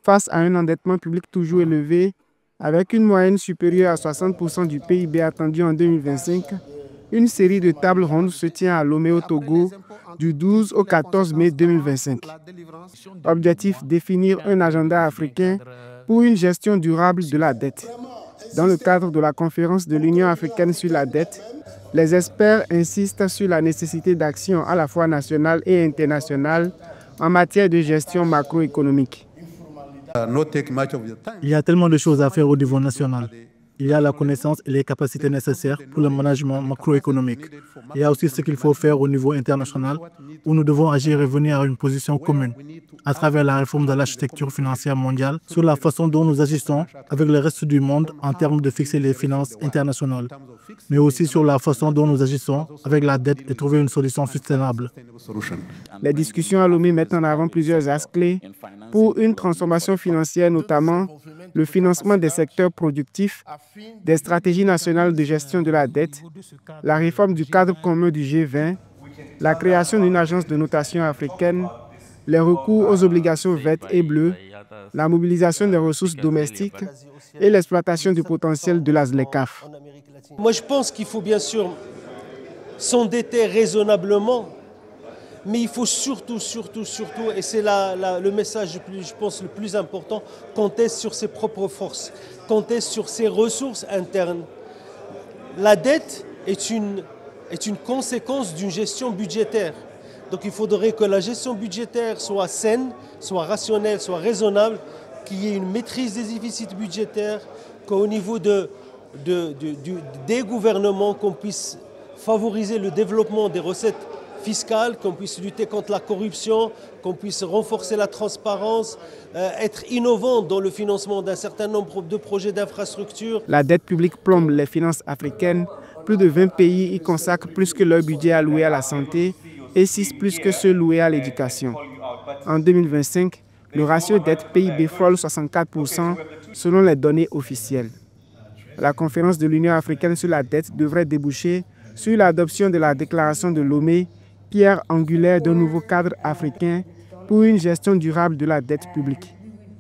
face à un endettement public toujours élevé, avec une moyenne supérieure à 60% du PIB attendu en 2025, une série de tables rondes se tient à Lomé au Togo du 12 au 14 mai 2025. Objectif: définir un agenda africain pour une gestion durable de la dette. Dans le cadre de la conférence de l'Union africaine sur la dette, les experts insistent sur la nécessité d'actions à la fois nationales et internationales en matière de gestion macroéconomique. Il y a tellement de choses à faire au niveau national. Il y a la connaissance et les capacités nécessaires pour le management macroéconomique. Il y a aussi ce qu'il faut faire au niveau international, où nous devons agir et venir à une position commune, à travers la réforme de l'architecture financière mondiale, sur la façon dont nous agissons avec le reste du monde en termes de fixer les finances internationales, mais aussi sur la façon dont nous agissons avec la dette et trouver une solution soutenable. Les discussions à Lomé mettent en avant plusieurs axes clés pour une transformation financière, notamment le financement des secteurs productifs, des stratégies nationales de gestion de la dette, la réforme du cadre commun du G20, la création d'une agence de notation africaine, les recours aux obligations vertes et bleues, la mobilisation des ressources domestiques et l'exploitation du potentiel de la ZLECAf. Moi, je pense qu'il faut bien sûr s'endetter raisonnablement, mais il faut surtout, et c'est le message, je pense, le plus important, compter sur ses propres forces, compter sur ses ressources internes. La dette est une conséquence d'une gestion budgétaire. Donc il faudrait que la gestion budgétaire soit saine, soit rationnelle, soit raisonnable, qu'il y ait une maîtrise des déficits budgétaires, qu'au niveau des gouvernements, qu'on puisse favoriser le développement des recettes fiscale, qu'on puisse lutter contre la corruption, qu'on puisse renforcer la transparence, être innovant dans le financement d'un certain nombre de projets d'infrastructure. La dette publique plombe les finances africaines. Plus de 20 pays y consacrent plus que leur budget alloué à la santé et 6 plus que ceux loués à l'éducation. En 2025, le ratio dette PIB frôle 64% selon les données officielles. La conférence de l'Union africaine sur la dette devrait déboucher sur l'adoption de la déclaration de Lomé, pierre angulaire d'un nouveau cadre africain pour une gestion durable de la dette publique.